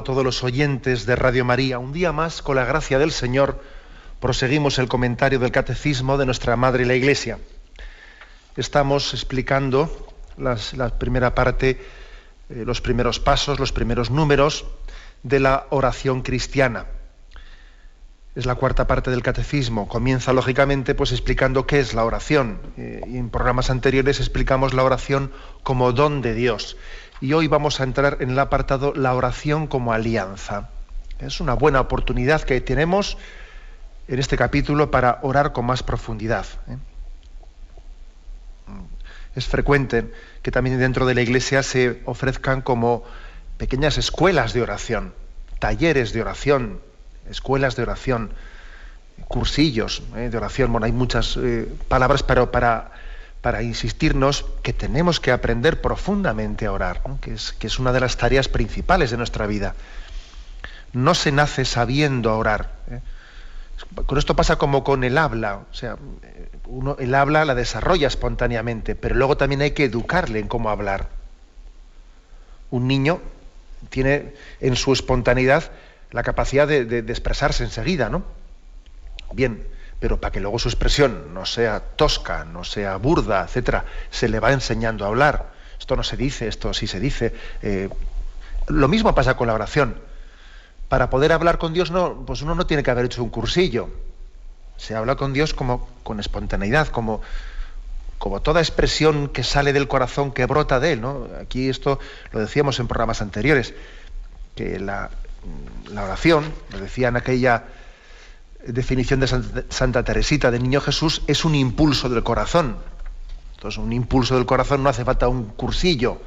A todos los oyentes de Radio María, un día más, con la gracia del Señor, proseguimos el comentario del Catecismo de nuestra Madre la Iglesia. Estamos explicando la primera parte, los primeros pasos, los primeros números de la oración cristiana. Es la cuarta parte del Catecismo. Comienza, lógicamente, pues explicando qué es la oración. Y en programas anteriores explicamos la oración como don de Dios. Y hoy vamos a entrar en el apartado la oración como alianza. Es una buena oportunidad que tenemos en este capítulo para orar con más profundidad. Es frecuente que también dentro de la Iglesia se ofrezcan como pequeñas escuelas de oración, talleres de oración, escuelas de oración, cursillos de oración. Bueno, hay muchas palabras, pero para insistirnos que tenemos que aprender profundamente a orar, ¿no? que es una de las tareas principales de nuestra vida. No se nace sabiendo orar. Con esto pasa como con el habla. O sea, el habla la desarrolla espontáneamente, pero luego también hay que educarle en cómo hablar. Un niño tiene en su espontaneidad la capacidad de expresarse enseguida, ¿no? Bien, pero para que luego su expresión no sea tosca, no sea burda, etcétera, se le va enseñando a hablar. Esto no se dice, esto sí se dice. Lo mismo pasa con la oración. Para poder hablar con Dios, pues uno no tiene que haber hecho un cursillo. Se habla con Dios como con espontaneidad, como toda expresión que sale del corazón, que brota de él, ¿no? Aquí esto lo decíamos en programas anteriores, que la oración, lo decía en aquella definición de Santa Teresita del Niño Jesús, es un impulso del corazón. Entonces, un impulso del corazón no hace falta un cursillo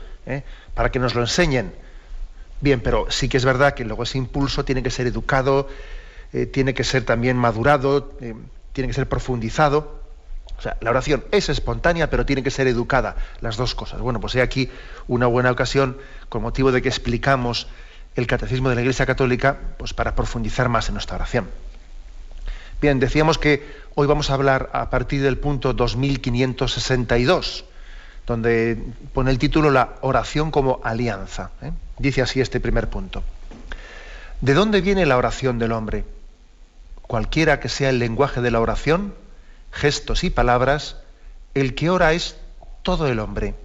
para que nos lo enseñen. Bien, pero sí que es verdad que luego ese impulso tiene que ser educado, tiene que ser también madurado, tiene que ser profundizado. O sea, la oración es espontánea, pero tiene que ser educada, las dos cosas. Bueno, pues hay aquí una buena ocasión, con motivo de que explicamos el Catecismo de la Iglesia Católica, pues para profundizar más en nuestra oración. Bien, decíamos que hoy vamos a hablar a partir del punto 2562, donde pone el título La oración como alianza. Dice así este primer punto. ¿De dónde viene la oración del hombre? Cualquiera que sea el lenguaje de la oración, gestos y palabras, el que ora es todo el hombre.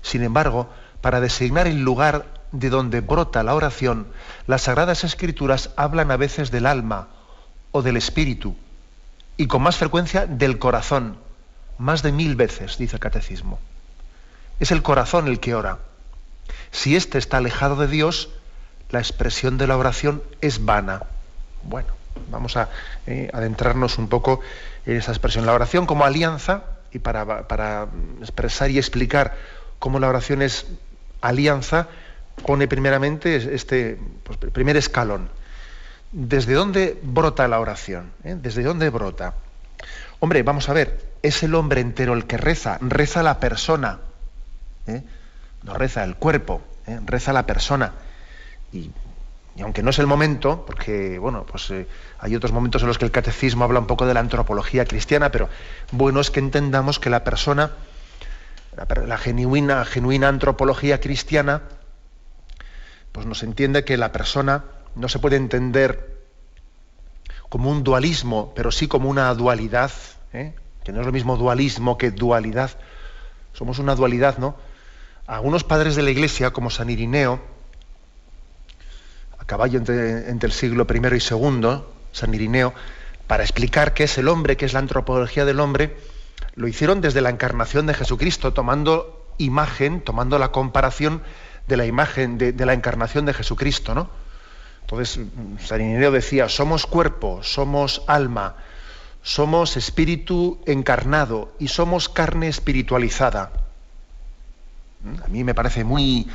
Sin embargo, para designar el lugar de donde brota la oración, las Sagradas Escrituras hablan a veces del alma o del espíritu, y con más frecuencia del corazón, más de 1000 veces, dice el Catecismo. Es el corazón el que ora. Si éste está alejado de Dios, la expresión de la oración es vana. Bueno, vamos a adentrarnos un poco en esa expresión. La oración como alianza, y para expresar y explicar cómo la oración es alianza, pone primeramente el primer escalón. ¿Desde dónde brota la oración? ¿Desde dónde brota? Hombre, vamos a ver, es el hombre entero el que reza la persona, no reza el cuerpo, reza la persona. Y aunque no es el momento, porque bueno, pues hay otros momentos en los que el Catecismo habla un poco de la antropología cristiana, pero bueno es que entendamos que la persona, la genuina antropología cristiana, pues nos entiende que la persona no se puede entender como un dualismo, pero sí como una dualidad, que no es lo mismo dualismo que dualidad. Somos una dualidad, ¿no? Algunos padres de la Iglesia, como San Irineo, a caballo entre el siglo I y II, San Irineo, para explicar qué es el hombre, qué es la antropología del hombre, lo hicieron desde la encarnación de Jesucristo, tomando la comparación de la imagen de la encarnación de Jesucristo, ¿no? Entonces, San Irineo decía, somos cuerpo, somos alma, somos espíritu encarnado y somos carne espiritualizada. A mí me parece muy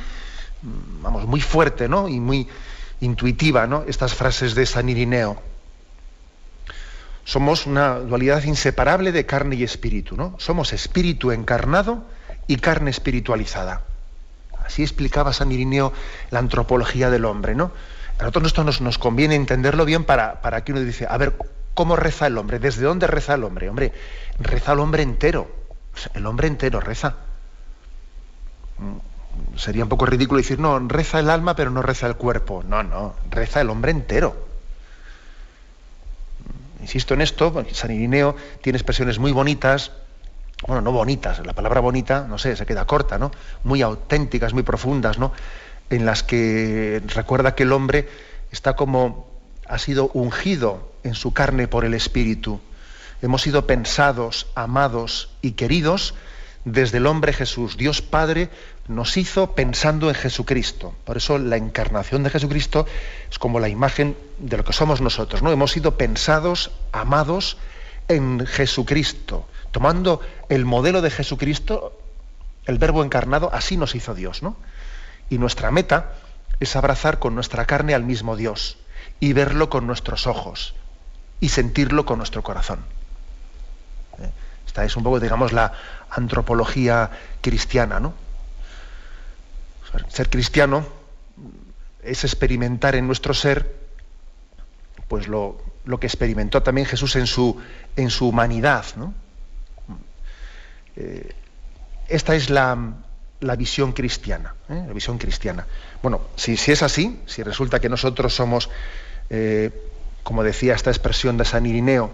fuerte, ¿no? Y muy intuitiva, ¿no? Estas frases de San Irineo. Somos una dualidad inseparable de carne y espíritu, ¿no? Somos espíritu encarnado y carne espiritualizada. Así explicaba San Irineo la antropología del hombre, ¿no? A nosotros esto nos conviene entenderlo bien para que uno dice, a ver, ¿cómo reza el hombre? ¿Desde dónde reza el hombre? Hombre, reza el hombre entero. El hombre entero reza. Sería un poco ridículo decir, no, reza el alma pero no reza el cuerpo. No, no, reza el hombre entero. Insisto en esto, porque San Irineo tiene expresiones muy bonitas, bueno, no bonitas, la palabra bonita, no sé, se queda corta, ¿no? Muy auténticas, muy profundas, ¿no? En las que recuerda que el hombre está ha sido ungido en su carne por el Espíritu. Hemos sido pensados, amados y queridos desde el hombre Jesús. Dios Padre nos hizo pensando en Jesucristo. Por eso la encarnación de Jesucristo es como la imagen de lo que somos nosotros, ¿no? Hemos sido pensados, amados en Jesucristo. Tomando el modelo de Jesucristo, el Verbo encarnado, así nos hizo Dios, ¿no? Y nuestra meta es abrazar con nuestra carne al mismo Dios y verlo con nuestros ojos y sentirlo con nuestro corazón. Esta es un poco, digamos, la antropología cristiana, ¿no? Ser cristiano es experimentar en nuestro ser pues lo que experimentó también Jesús en su humanidad, ¿no? Esta es la visión cristiana, la visión cristiana. Bueno, si es así, si resulta que nosotros somos, como decía esta expresión de San Irineo,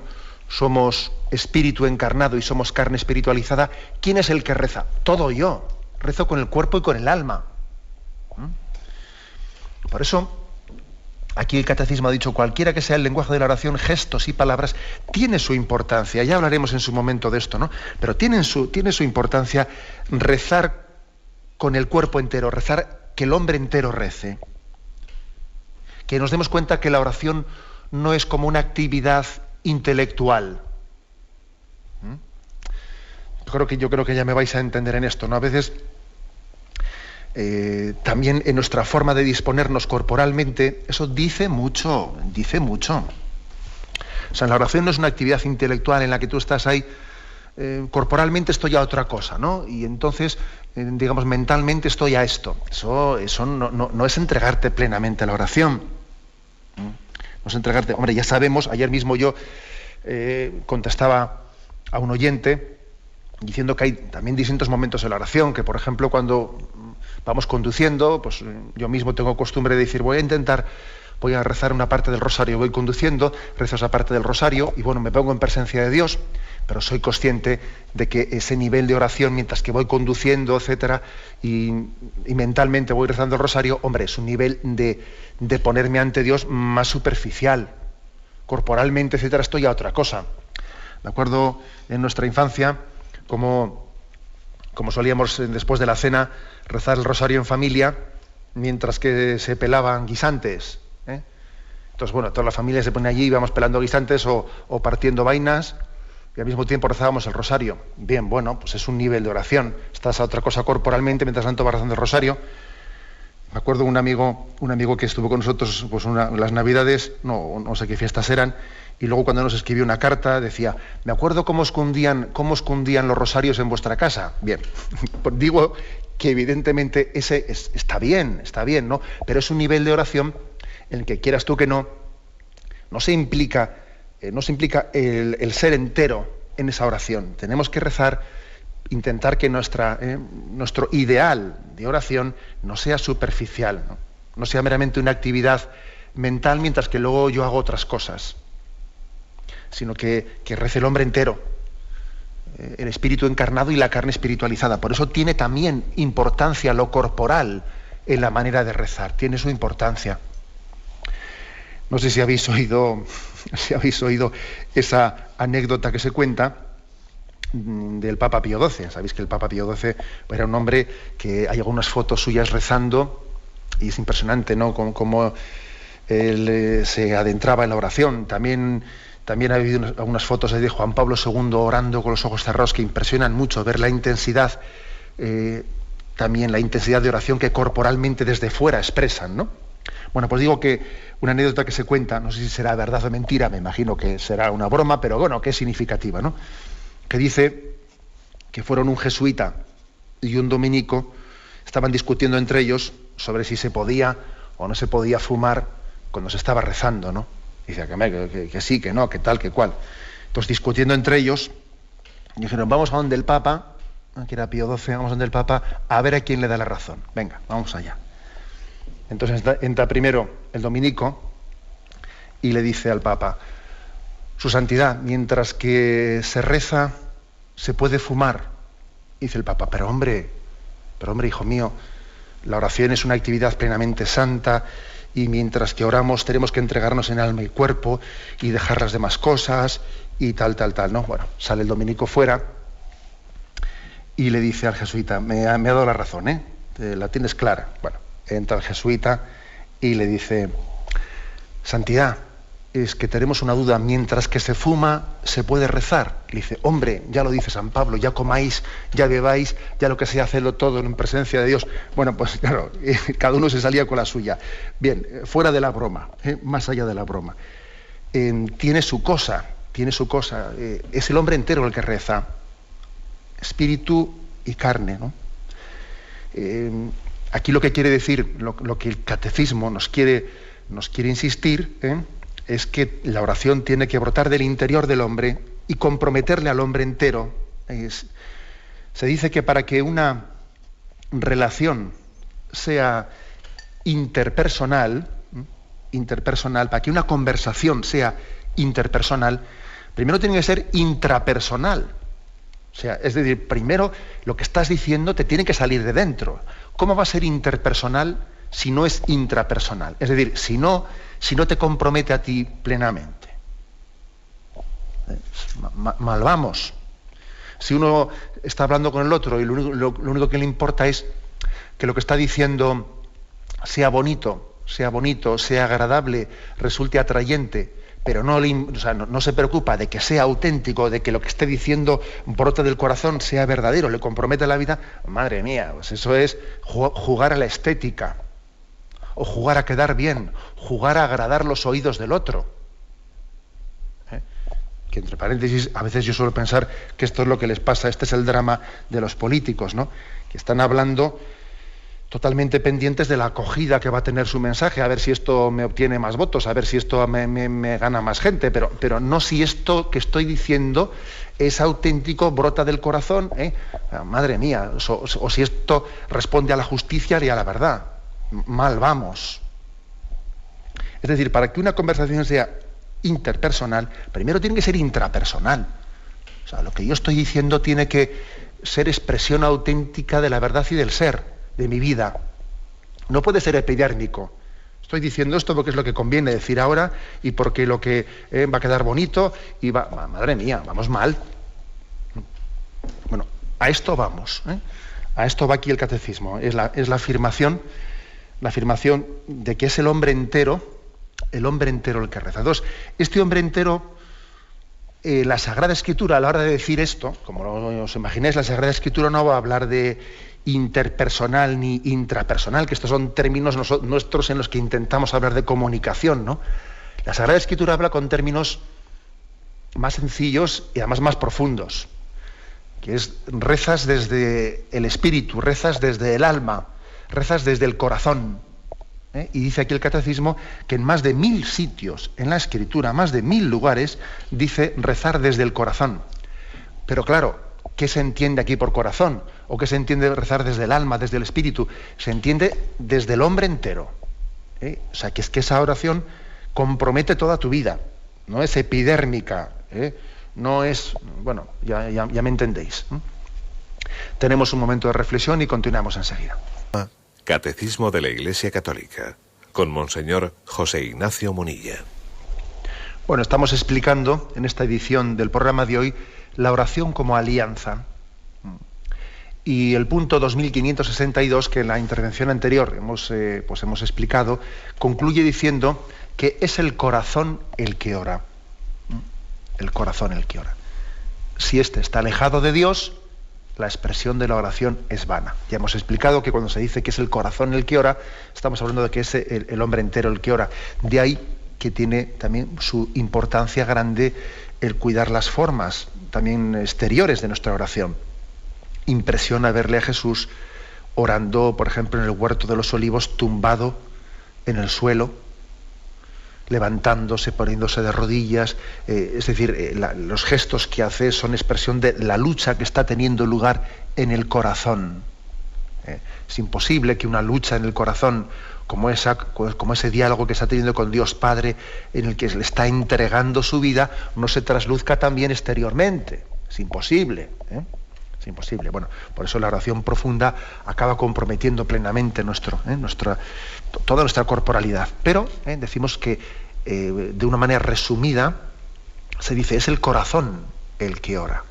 somos espíritu encarnado y somos carne espiritualizada, ¿quién es el que reza? Todo yo. Rezo con el cuerpo y con el alma. Por eso, aquí el Catecismo ha dicho, cualquiera que sea el lenguaje de la oración, gestos y palabras, tiene su importancia. Ya hablaremos en su momento de esto, ¿no? Pero tiene su importancia rezar con el cuerpo entero, rezar que el hombre entero rece. Que nos demos cuenta que la oración no es como una actividad intelectual. Yo creo que ya me vais a entender en esto, ¿no? A veces también en nuestra forma de disponernos corporalmente, eso dice mucho. O sea, la oración no es una actividad intelectual en la que tú estás ahí, corporalmente estoy a otra cosa, ¿no? Y entonces, digamos, mentalmente estoy a esto. Eso no es entregarte plenamente a la oración. No es entregarte. Hombre, ya sabemos, ayer mismo yo contestaba a un oyente diciendo que hay también distintos momentos en la oración, que por ejemplo cuando vamos conduciendo, pues yo mismo tengo costumbre de decir, voy a rezar una parte del rosario, voy conduciendo, rezo esa parte del rosario y bueno, me pongo en presencia de Dios, pero soy consciente de que ese nivel de oración, mientras que voy conduciendo, etcétera, y mentalmente voy rezando el rosario, hombre, es un nivel de ponerme ante Dios más superficial. Corporalmente, etcétera, estoy a otra cosa. Me acuerdo en nuestra infancia como solíamos después de la cena rezar el rosario en familia mientras que se pelaban guisantes. Entonces, bueno, toda la familia se pone allí, íbamos pelando guisantes o partiendo vainas y al mismo tiempo rezábamos el rosario. Bien, bueno, pues es un nivel de oración. Estás a otra cosa corporalmente mientras tanto vas rezando el rosario. Me acuerdo un amigo que estuvo con nosotros pues las Navidades, no sé qué fiestas eran, y luego cuando nos escribió una carta decía, me acuerdo cómo escondían los rosarios en vuestra casa. Bien, digo que evidentemente ese está bien, ¿no? Pero es un nivel de oración en el que quieras tú que no se implica el ser entero en esa oración. Tenemos que rezar, intentar que nuestro ideal de oración no sea superficial, no sea meramente una actividad mental mientras que luego yo hago otras cosas, sino que rece el hombre entero, el espíritu encarnado y la carne espiritualizada. Por eso tiene también importancia lo corporal en la manera de rezar, tiene su importancia. No sé si habéis oído esa anécdota que se cuenta del Papa Pío XII. Sabéis que el Papa Pío XII era un hombre que hay algunas fotos suyas rezando y es impresionante, ¿no? Cómo él se adentraba en la oración. También ha habido algunas fotos de Juan Pablo II orando con los ojos cerrados que impresionan mucho ver la intensidad, también la intensidad de oración que corporalmente desde fuera expresan, ¿no? Bueno, pues digo que una anécdota que se cuenta, no sé si será verdad o mentira, me imagino que será una broma, pero bueno, que es significativa, ¿no? Que dice que fueron un jesuita y un dominico, estaban discutiendo entre ellos sobre si se podía o no se podía fumar cuando se estaba rezando, ¿no? Dice que sí, que no, que tal, que cual. Entonces, discutiendo entre ellos, dijeron, vamos a donde el Papa que era Pío XII, vamos donde el Papa, a ver a quién le da la razón. Venga, vamos allá. Entonces entra primero el dominico y le dice al Papa: Su Santidad, mientras que se reza, se puede fumar. Dice el Papa: pero hombre, hijo mío, la oración es una actividad plenamente santa, y mientras que oramos tenemos que entregarnos en alma y cuerpo y dejar las demás cosas y tal, ¿no? Bueno, sale el dominico fuera y le dice al jesuita: me ha dado la razón, ¿eh? La tienes clara. Bueno, entra el jesuita y le dice: Santidad, es que tenemos una duda, mientras que se fuma, ¿se puede rezar? Le dice: hombre, ya lo dice San Pablo, ya comáis, ya bebáis, ya lo que sea, hacedlo todo en presencia de Dios. Bueno, pues claro, cada uno se salía con la suya. Bien, fuera de la broma, más allá de la broma. Tiene su cosa, es el hombre entero el que reza, espíritu y carne, ¿no? Aquí lo que quiere decir, lo que el catecismo nos quiere insistir, es que la oración tiene que brotar del interior del hombre y comprometerle al hombre entero. Se dice que para que una relación sea interpersonal, para que una conversación sea interpersonal, primero tiene que ser intrapersonal. O sea, es decir, primero lo que estás diciendo te tiene que salir de dentro. ¿Cómo va a ser interpersonal si no es intrapersonal? Es decir, si no te compromete a ti plenamente. Mal vamos. Si uno está hablando con el otro y lo único que le importa es que lo que está diciendo sea bonito, sea agradable, resulte atrayente, pero no se preocupa de que sea auténtico, de que lo que esté diciendo brote del corazón, sea verdadero, le compromete la vida, madre mía, pues eso es jugar a la estética, o jugar a quedar bien, jugar a agradar los oídos del otro. Que entre paréntesis, a veces yo suelo pensar que esto es lo que les pasa, este es el drama de los políticos, ¿no? Que están hablando totalmente pendientes de la acogida que va a tener su mensaje, a ver si esto me obtiene más votos, a ver si esto me gana más gente, pero no si esto que estoy diciendo es auténtico, brota del corazón, madre mía, o si esto responde a la justicia y a la verdad. Mal vamos. Es decir, para que una conversación sea interpersonal, primero tiene que ser intrapersonal. O sea, lo que yo estoy diciendo tiene que ser expresión auténtica de la verdad y del ser, de mi vida. No puede ser epidérmico. Estoy diciendo esto porque es lo que conviene decir ahora y porque lo que va a quedar bonito y va... Madre mía, vamos mal. Bueno, a esto vamos. A esto va aquí el catecismo. Es la afirmación de que es el hombre entero el que reza. Entonces, este hombre entero, la Sagrada Escritura, a la hora de decir esto, como os imagináis, la Sagrada Escritura no va a hablar de interpersonal ni intrapersonal, que estos son términos nuestros en los que intentamos hablar de comunicación, ¿no? La Sagrada Escritura habla con términos más sencillos y además más profundos, que es rezas desde el espíritu, rezas desde el alma, rezas desde el corazón. Y dice aquí el catecismo que en más de 1000 sitios en la Escritura, más de 1000 lugares, dice rezar desde el corazón. Pero claro, ¿qué se entiende aquí por corazón? ¿O qué se entiende rezar desde el alma, desde el espíritu? Se entiende desde el hombre entero. O sea, que es que esa oración compromete toda tu vida, no es epidérmica, no es... Bueno, ya me entendéis. Tenemos un momento de reflexión y continuamos enseguida. Catecismo de la Iglesia Católica, con Monseñor José Ignacio Munilla. Bueno, estamos explicando en esta edición del programa de hoy la oración como alianza. Y el punto 2562, que en la intervención anterior hemos explicado, concluye diciendo que es el corazón el que ora. El corazón el que ora. Si éste está alejado de Dios, la expresión de la oración es vana. Ya hemos explicado que cuando se dice que es el corazón el que ora, estamos hablando de que es el hombre entero el que ora. De ahí que tiene también su importancia grande el cuidar las formas también exteriores de nuestra oración. Impresiona verle a Jesús orando, por ejemplo, en el huerto de los olivos, tumbado en el suelo, levantándose, poniéndose de rodillas, es decir, los gestos que hace son expresión de la lucha que está teniendo lugar en el corazón. Es imposible que una lucha en el corazón, como ese diálogo que está teniendo con Dios Padre, en el que le está entregando su vida, no se trasluzca también exteriormente. Es imposible. Es imposible. Bueno, por eso la oración profunda acaba comprometiendo plenamente toda nuestra corporalidad. Pero decimos que de una manera resumida se dice, es el corazón el que ora.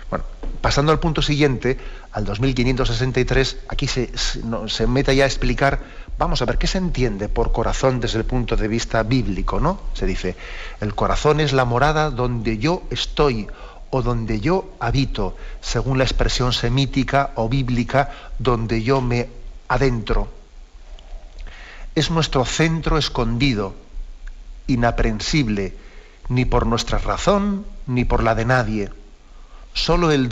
Bueno, pasando al punto siguiente, al 2563, aquí se mete ya a explicar, vamos a ver, ¿qué se entiende por corazón desde el punto de vista bíblico, ¿no? Se dice, el corazón es la morada donde yo estoy o donde yo habito, según la expresión semítica o bíblica, donde yo me adentro. Es nuestro centro escondido, inaprensible, ni por nuestra razón, ni por la de nadie. Solo el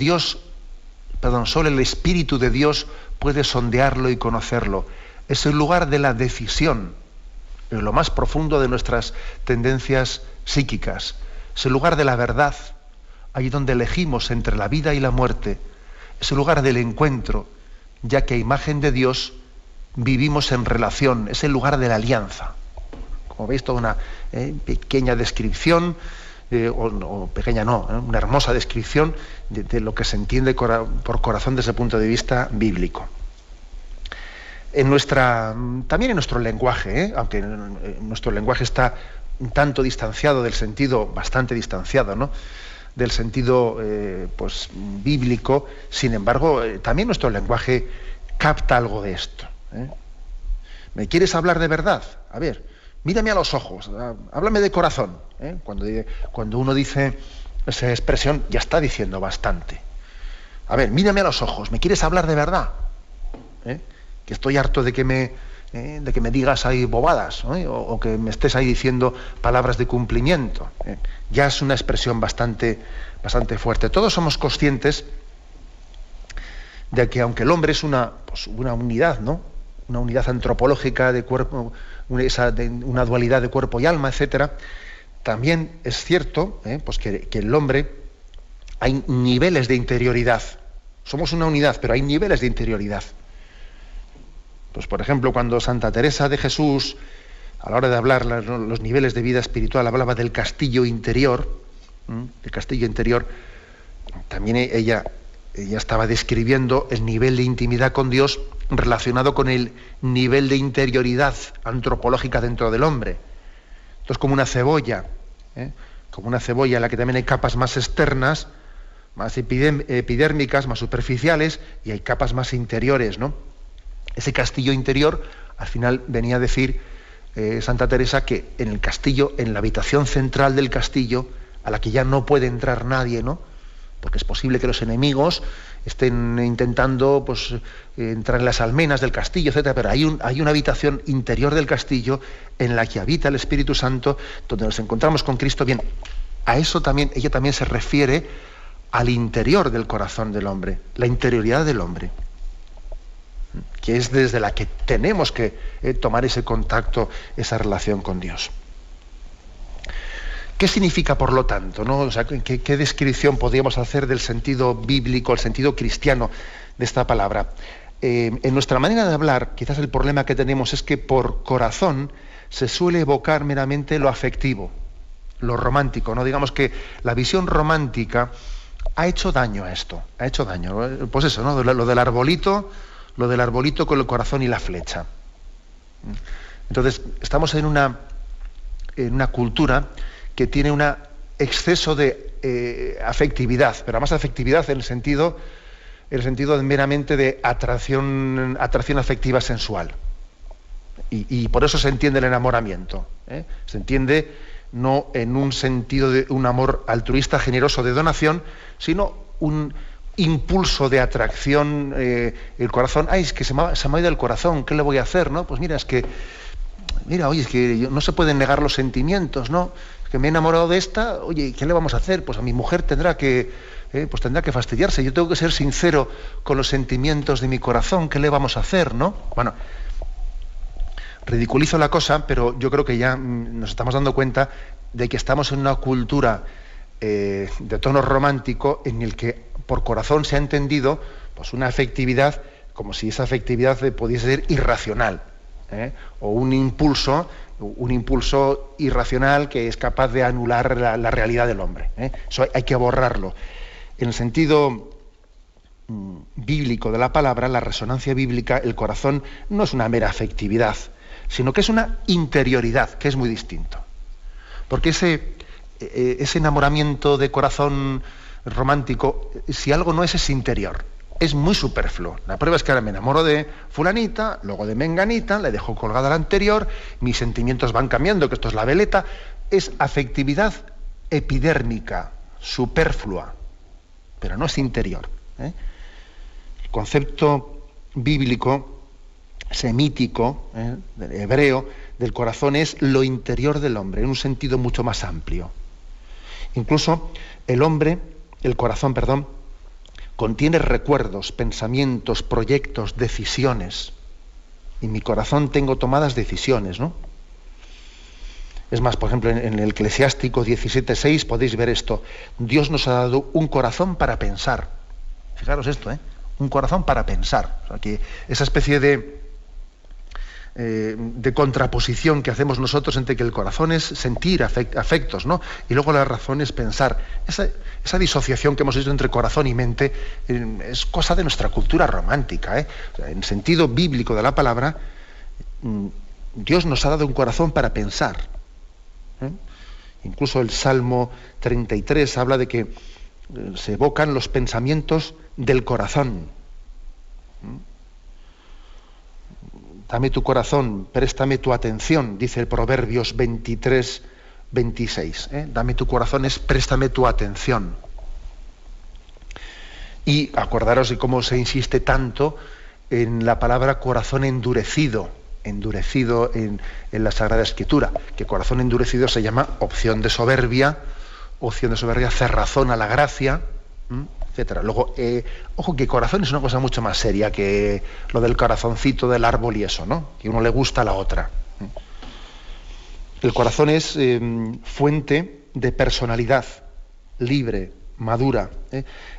Espíritu de Dios puede sondearlo y conocerlo. Es el lugar de la decisión, en lo más profundo de nuestras tendencias psíquicas. Es el lugar de la verdad, ahí donde elegimos entre la vida y la muerte. Es el lugar del encuentro, ya que a imagen de Dios vivimos en relación. Es el lugar de la alianza. Como veis, toda una pequeña descripción, una hermosa descripción de lo que se entiende por corazón desde el punto de vista bíblico. También en nuestro lenguaje, aunque nuestro lenguaje está un tanto distanciado del sentido, bastante distanciado, ¿no?, del sentido bíblico, sin embargo, también nuestro lenguaje capta algo de esto. ¿Me quieres hablar de verdad? A ver, mírame a los ojos, háblame de corazón. Cuando uno dice esa expresión, ya está diciendo bastante. A ver, mírame a los ojos, ¿me quieres hablar de verdad? Que estoy harto de que me digas ahí bobadas, o que me estés ahí diciendo palabras de cumplimiento. Ya es una expresión bastante fuerte. Todos somos conscientes de que aunque el hombre es una unidad, ¿no?, una unidad antropológica de cuerpo, una dualidad de cuerpo y alma, etcétera, también es cierto que el hombre, hay niveles de interioridad. Somos una unidad, pero hay niveles de interioridad. Pues, por ejemplo, cuando Santa Teresa de Jesús, a la hora de hablar los niveles de vida espiritual, hablaba del castillo interior, también ella estaba describiendo el nivel de intimidad con Dios relacionado con el nivel de interioridad antropológica dentro del hombre. Entonces, como una cebolla en la que también hay capas más externas, más epidérmicas, más superficiales, y hay capas más interiores, ¿no? Ese castillo interior, al final venía a decir Santa Teresa que en el castillo, en la habitación central del castillo, a la que ya no puede entrar nadie, ¿no?, porque es posible que los enemigos estén intentando entrar en las almenas del castillo, etcétera, pero hay una habitación interior del castillo en la que habita el Espíritu Santo, donde nos encontramos con Cristo. Bien, a eso también ella también se refiere al interior del corazón del hombre, la interioridad del hombre, que es desde la que tenemos que tomar ese contacto, esa relación con Dios. ¿Qué significa, por lo tanto, ¿no? O sea, ¿qué descripción podríamos hacer del sentido bíblico, el sentido cristiano de esta palabra? En nuestra manera de hablar, quizás el problema que tenemos es que por corazón se suele evocar meramente lo afectivo, lo romántico, ¿no? Digamos que la visión romántica ha hecho daño a esto, ha hecho daño. Pues eso, ¿no? Lo del arbolito con el corazón y la flecha. Entonces, estamos en una cultura que tiene un exceso de afectividad, pero además afectividad en el sentido meramente de atracción afectiva sensual. Y por eso se entiende el enamoramiento. Se entiende no en un sentido de un amor altruista, generoso, de donación, sino un impulso de atracción, el corazón. Es que se me ha ido el corazón, ¿qué le voy a hacer? ¿No? Pues es que no se pueden negar los sentimientos, ¿no? Que me he enamorado de esta, oye, ¿qué le vamos a hacer? Pues a mi mujer tendrá que fastidiarse. Yo tengo que ser sincero con los sentimientos de mi corazón, ¿qué le vamos a hacer, no? Bueno, ridiculizo la cosa, pero yo creo que ya nos estamos dando cuenta de que estamos en una cultura de tono romántico en el que por corazón se ha entendido pues una afectividad como si esa afectividad pudiese ser irracional, o un impulso irracional que es capaz de anular la realidad del hombre. Eso hay que borrarlo. En el sentido bíblico de la palabra, la resonancia bíblica, el corazón no es una mera afectividad, sino que es una interioridad, que es muy distinto. Porque ese enamoramiento de corazón romántico, si algo no es interior, es muy superfluo. La prueba es que ahora me enamoro de fulanita, luego de menganita, le dejo colgada la anterior, mis sentimientos van cambiando, que esto es la veleta. Es afectividad epidérmica, superflua, pero no es interior. El concepto bíblico, semítico, hebreo, del corazón es lo interior del hombre, en un sentido mucho más amplio. Incluso el corazón, contiene recuerdos, pensamientos, proyectos, decisiones. En mi corazón tengo tomadas decisiones, ¿no? Es más, por ejemplo, en el Eclesiástico 17:6 podéis ver esto. Dios nos ha dado un corazón para pensar. Fijaros esto, un corazón para pensar. O sea, que esa especie de contraposición que hacemos nosotros entre que el corazón es sentir afectos, ¿no? Y luego la razón es pensar. Esa disociación que hemos hecho entre corazón y mente es cosa de nuestra cultura romántica. O sea, en sentido bíblico de la palabra, Dios nos ha dado un corazón para pensar. Incluso el Salmo 33 habla de que se evocan los pensamientos del corazón. Dame tu corazón, préstame tu atención, dice el Proverbios 23:26. Dame tu corazón es préstame tu atención. Y acordaros de cómo se insiste tanto en la palabra corazón endurecido en la Sagrada Escritura, que corazón endurecido se llama opción de soberbia, cerrazón a la gracia, etcétera. Luego, ojo, que corazón es una cosa mucho más seria que lo del corazoncito del árbol y eso, ¿no? Que a uno le gusta a la otra. El corazón es fuente de personalidad libre, madura.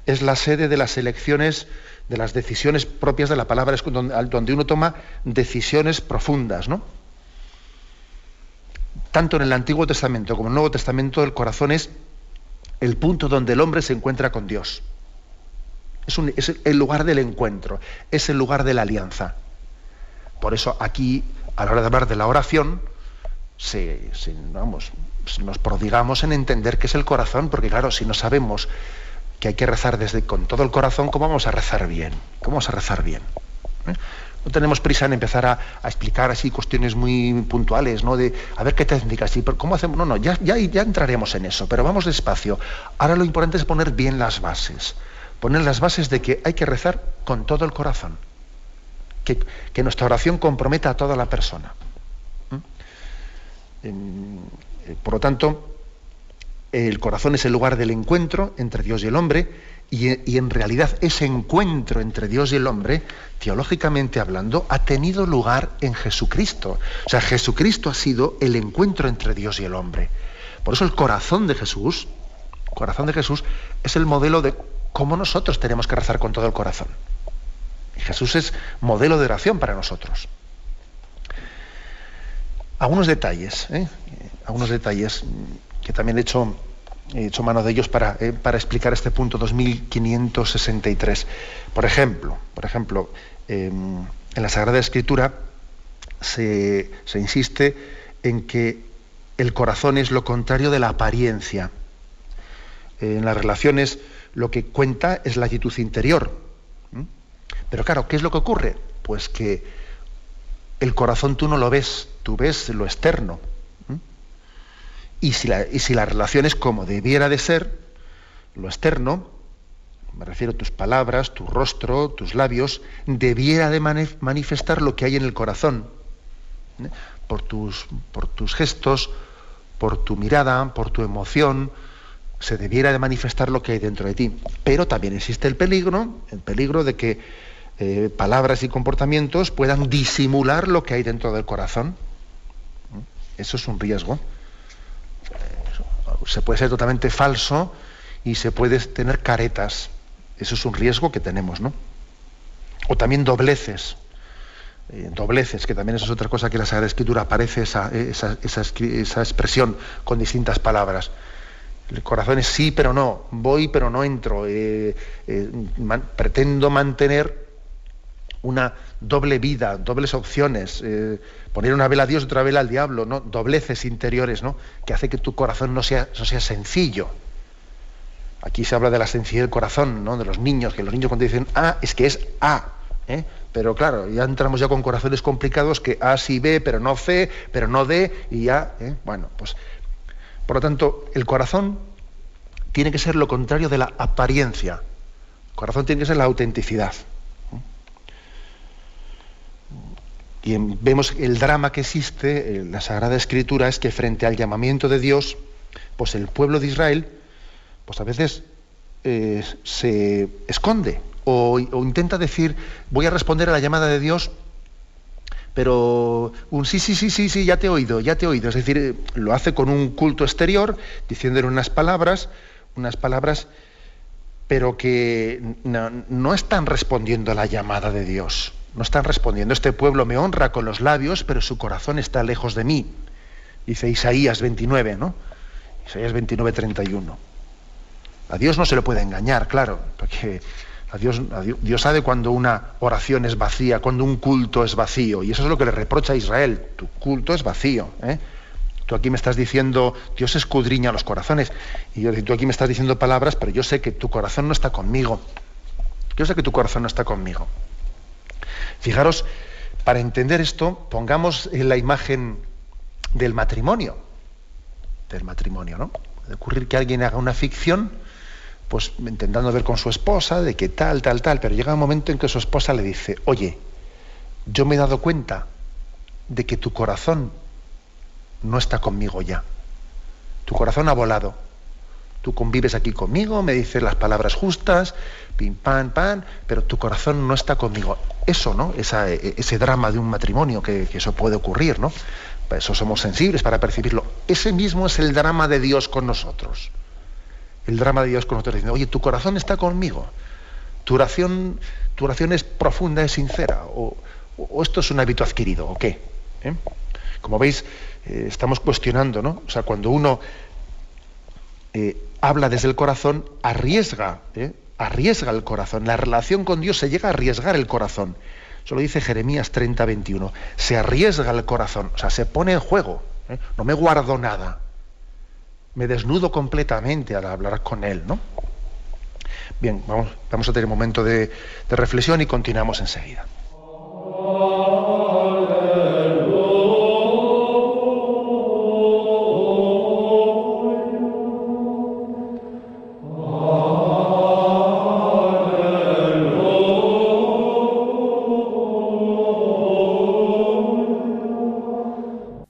Es la sede de las elecciones, de las decisiones propias de la palabra, es donde uno toma decisiones profundas, ¿no? Tanto en el Antiguo Testamento como en el Nuevo Testamento, el corazón es el punto donde el hombre se encuentra con Dios. Es el lugar del encuentro, es el lugar de la alianza. Por eso aquí, a la hora de hablar de la oración, nos prodigamos en entender qué es el corazón, porque claro, si no sabemos que hay que rezar con todo el corazón, ¿cómo vamos a rezar bien? ¿Cómo vamos a rezar bien? No tenemos prisa en empezar a explicar así cuestiones muy puntuales, ¿no? De a ver qué técnicas, ¿cómo hacemos? No, ya entraremos en eso, pero vamos despacio. Ahora lo importante es poner bien las bases. Poner las bases de que hay que rezar con todo el corazón. Que nuestra oración comprometa a toda la persona. Por lo tanto, el corazón es el lugar del encuentro entre Dios y el hombre, y en realidad ese encuentro entre Dios y el hombre, teológicamente hablando, ha tenido lugar en Jesucristo. O sea, Jesucristo ha sido el encuentro entre Dios y el hombre. Por eso el corazón de Jesús es el modelo de cómo nosotros tenemos que rezar con todo el corazón. Y Jesús es modelo de oración para nosotros. Algunos detalles que también he hecho mano de ellos para explicar este punto 2563. Por ejemplo, en la Sagrada Escritura se insiste en que el corazón es lo contrario de la apariencia. En las relaciones lo que cuenta es la actitud interior. Pero claro, ¿qué es lo que ocurre? Pues que el corazón tú no lo ves, tú ves lo externo. Y si la relación es como debiera de ser, lo externo, me refiero a tus palabras, tu rostro, tus labios, debiera de manifestar lo que hay en el corazón. Por tus gestos, por tu mirada, por tu emoción, se debiera de manifestar lo que hay dentro de ti. Pero también existe el peligro de que palabras y comportamientos puedan disimular lo que hay dentro del corazón. Eso es un riesgo. Se puede ser totalmente falso y se puede tener caretas. Eso es un riesgo que tenemos, ¿no? O también dobleces. Dobleces, que también eso es otra cosa que en la Sagrada Escritura aparece esa expresión con distintas palabras. El corazón es sí pero no, voy pero no entro, pretendo mantener una doble vida, dobles opciones, poner una vela a Dios y otra vela al diablo, ¿no? Dobleces interiores, ¿no? Que hace que tu corazón no sea sencillo. Aquí se habla de la sencillez del corazón, ¿no? De los niños, que los niños cuando dicen A es que es A, pero claro, ya entramos ya con corazones complicados que A sí B, pero no C, pero no D, y ya, bueno, pues por lo tanto, el corazón tiene que ser lo contrario de la apariencia. El corazón tiene que ser la autenticidad. Y vemos el drama que existe en la Sagrada Escritura es que frente al llamamiento de Dios, pues el pueblo de Israel, pues a veces se esconde o intenta decir, voy a responder a la llamada de Dios, pero un sí, ya te he oído. Es decir, lo hace con un culto exterior, diciéndole unas palabras, pero que no están respondiendo a la llamada de Dios. No están respondiendo. Este pueblo me honra con los labios, pero su corazón está lejos de mí. Dice Isaías 29, ¿no? Isaías 29, 31. A Dios no se le puede engañar, claro, porque Dios sabe cuando una oración es vacía, cuando un culto es vacío, y eso es lo que le reprocha a Israel. Tu culto es vacío. Tú aquí me estás diciendo, Dios escudriña los corazones, y tú aquí me estás diciendo palabras, pero yo sé que tu corazón no está conmigo. Fijaros, para entender esto, pongamos en la imagen del matrimonio, ¿no? Puede ocurrir que alguien haga una ficción, pues intentando ver con su esposa, de que tal, pero llega un momento en que su esposa le dice, oye, yo me he dado cuenta de que tu corazón no está conmigo ya. Tu corazón ha volado. Tú convives aquí conmigo, me dices las palabras justas, pim, pam, pero tu corazón no está conmigo. Eso, ¿no? Ese drama de un matrimonio, que eso puede ocurrir, ¿no? Para eso somos sensibles para percibirlo. Ese mismo es el drama de Dios con nosotros. El drama de Dios con nosotros diciendo, oye, tu corazón está conmigo. Tu oración es profunda, es sincera. O esto es un hábito adquirido, ¿o qué? Como veis, estamos cuestionando, ¿no? O sea, cuando uno habla desde el corazón, arriesga el corazón. La relación con Dios se llega a arriesgar el corazón. Eso lo dice Jeremías 30, 21. Se arriesga el corazón, o sea, se pone en juego. No me guardo nada. Me desnudo completamente al hablar con Él, ¿no? Bien, vamos a tener un momento de reflexión y continuamos enseguida.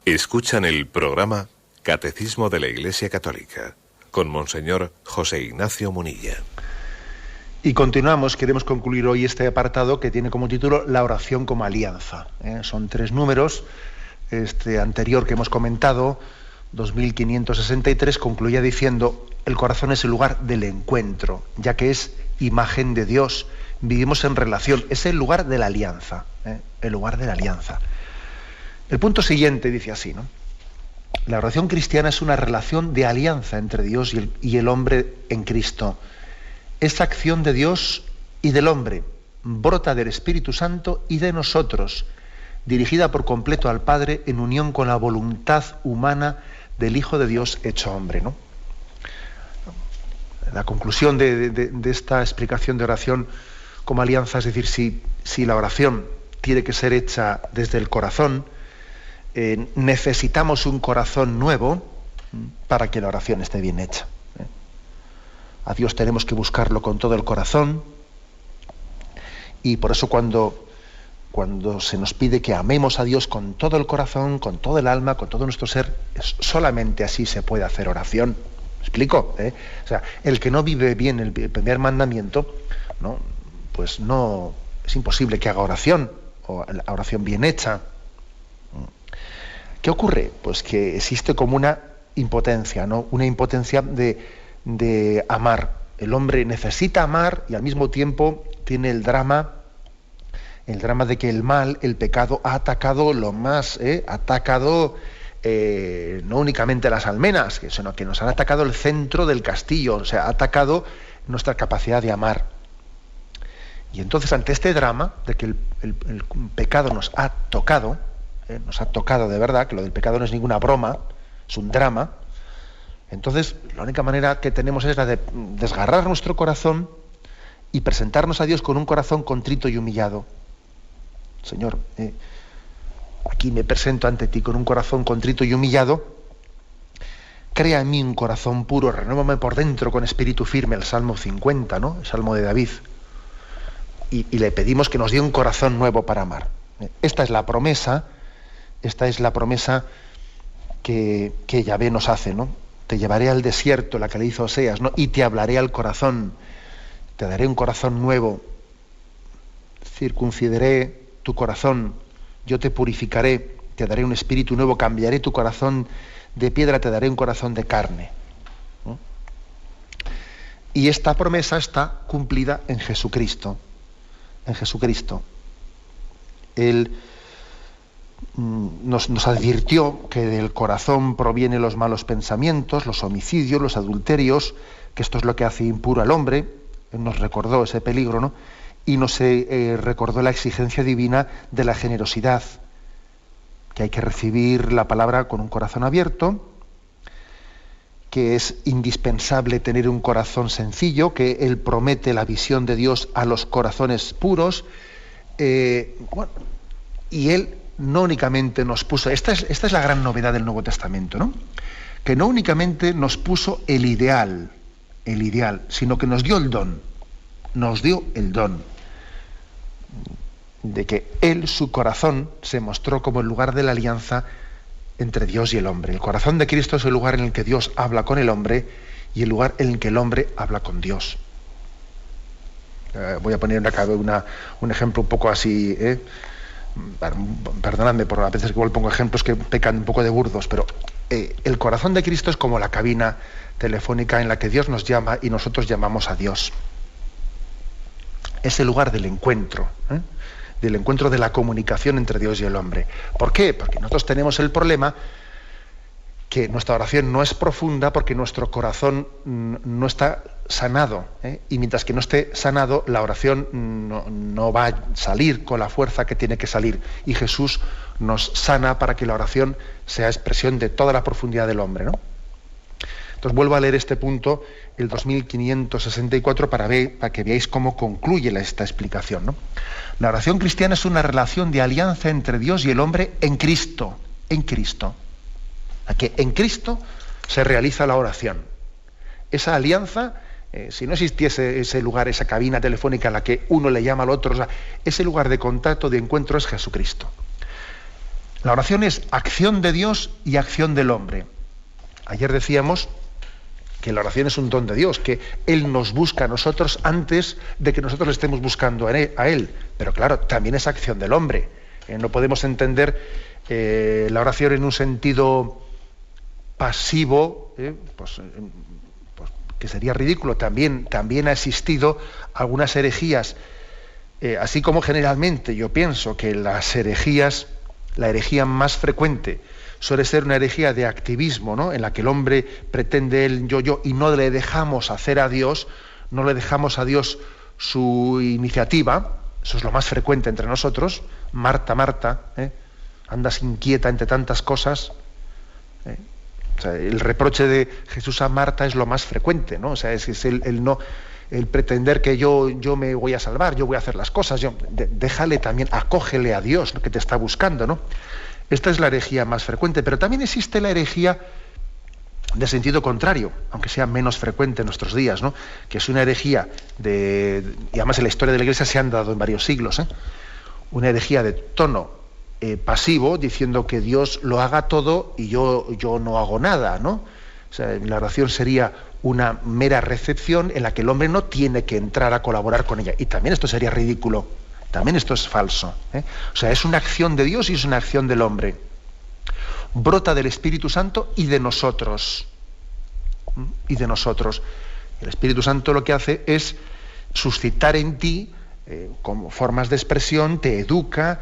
Escuchan el programa Catecismo de la Iglesia Católica con Monseñor José Ignacio Munilla. Y continuamos, queremos concluir hoy este apartado que tiene como título La oración como alianza. Son 3 números. Este anterior que hemos comentado, 2563, concluía diciendo: el corazón es el lugar del encuentro, ya que es imagen de Dios. Vivimos en relación, es el lugar de la alianza. El lugar de la alianza. El punto siguiente dice así, ¿no? La oración cristiana es una relación de alianza entre Dios y el hombre en Cristo. Esa acción de Dios y del hombre brota del Espíritu Santo y de nosotros, dirigida por completo al Padre en unión con la voluntad humana del Hijo de Dios hecho hombre, ¿no? La conclusión de esta explicación de oración como alianza, es decir, si la oración tiene que ser hecha desde el corazón, necesitamos un corazón nuevo para que la oración esté bien hecha. A Dios tenemos que buscarlo con todo el corazón, y por eso cuando se nos pide que amemos a Dios con todo el corazón, con todo el alma, con todo nuestro ser, solamente así se puede hacer oración. ¿Me explico? O sea, el que no vive bien el primer mandamiento, ¿no? Pues no es imposible que haga oración, o la oración bien hecha. ¿Qué ocurre? Pues que existe como una impotencia, ¿no? Una impotencia de amar. El hombre necesita amar y al mismo tiempo tiene el drama de que el mal, el pecado, ha atacado no únicamente las almenas, sino que nos han atacado el centro del castillo, o sea, ha atacado nuestra capacidad de amar. Y entonces, ante este drama de que el pecado nos ha tocado de verdad, que lo del pecado no es ninguna broma, es un drama, entonces la única manera que tenemos es la de desgarrar nuestro corazón y presentarnos a Dios con un corazón contrito y humillado. Señor, aquí me presento ante ti con un corazón contrito y humillado. Crea en mí un corazón puro, renuévame por dentro con espíritu firme, el Salmo 50, ¿no? El Salmo de David. Y le pedimos que nos dé un corazón nuevo para amar. Esta es la promesa que Yahvé nos hace, ¿no? Te llevaré al desierto, la que le hizo Oseas, ¿no? Y te hablaré al corazón, te daré un corazón nuevo, circuncidaré tu corazón, yo te purificaré, te daré un espíritu nuevo, cambiaré tu corazón de piedra, te daré un corazón de carne, ¿no? Y esta promesa está cumplida en Jesucristo. En Jesucristo. Él nos advirtió que del corazón provienen los malos pensamientos, los homicidios, los adulterios, que esto es lo que hace impuro al hombre. Él nos recordó ese peligro, ¿no? Y nos recordó la exigencia divina de la generosidad, que hay que recibir la palabra con un corazón abierto, que es indispensable tener un corazón sencillo, que Él promete la visión de Dios a los corazones puros, y Él no únicamente nos puso, esta es la gran novedad del Nuevo Testamento, ¿no? Que no únicamente nos puso el ideal, sino que nos dio el don de que Él, su corazón, se mostró como el lugar de la alianza entre Dios y el hombre. El corazón de Cristo es el lugar en el que Dios habla con el hombre y el lugar en el que el hombre habla con Dios. Voy a poner un ejemplo un poco así, perdonadme por a veces que igual pongo ejemplos que pecan un poco de burdos, pero el corazón de Cristo es como la cabina telefónica en la que Dios nos llama y nosotros llamamos a Dios. Es el lugar del encuentro, de la comunicación entre Dios y el hombre. ¿Por qué? Porque nosotros tenemos el problema que nuestra oración no es profunda porque nuestro corazón no está sanado, y mientras que no esté sanado, la oración no va a salir con la fuerza que tiene que salir. Y Jesús nos sana para que la oración sea expresión de toda la profundidad del hombre, ¿no? Entonces vuelvo a leer este punto, el 2564, para que veáis cómo concluye esta explicación, ¿no? La oración cristiana es una relación de alianza entre Dios y el hombre en Cristo. A que en Cristo se realiza la oración. Esa alianza, si no existiese ese lugar, esa cabina telefónica en la que uno le llama al otro, o sea, ese lugar de contacto, de encuentro es Jesucristo. La oración es acción de Dios y acción del hombre. Ayer decíamos que la oración es un don de Dios, que Él nos busca a nosotros antes de que nosotros le estemos buscando a Él. Pero claro, también es acción del hombre. No podemos entender la oración en un sentido pasivo, pues que sería ridículo. También ha existido algunas herejías, así como generalmente yo pienso que las herejías, la herejía más frecuente suele ser una herejía de activismo, ¿no? En la que el hombre pretende el yo, y no le dejamos hacer a Dios, no le dejamos a Dios su iniciativa. Eso es lo más frecuente entre nosotros. Marta, andas inquieta entre tantas cosas. O sea, el reproche de Jesús a Marta es lo más frecuente, ¿no? O sea, es el pretender que yo me voy a salvar, yo voy a hacer las cosas. Déjale también, acógele a Dios, ¿no? Que te está buscando, ¿no? Esta es la herejía más frecuente, pero también existe la herejía de sentido contrario, aunque sea menos frecuente en nuestros días, ¿no? Que es una herejía y además en la historia de la Iglesia se han dado en varios siglos, una herejía de tono pasivo, diciendo que Dios lo haga todo y yo no hago nada, ¿no? O sea, la oración sería una mera recepción en la que el hombre no tiene que entrar a colaborar con ella. Y también esto sería ridículo. También esto es falso, ¿eh? O sea, es una acción de Dios y es una acción del hombre. Brota del Espíritu Santo y de nosotros. Y de nosotros. El Espíritu Santo lo que hace es suscitar en ti, como formas de expresión, te educa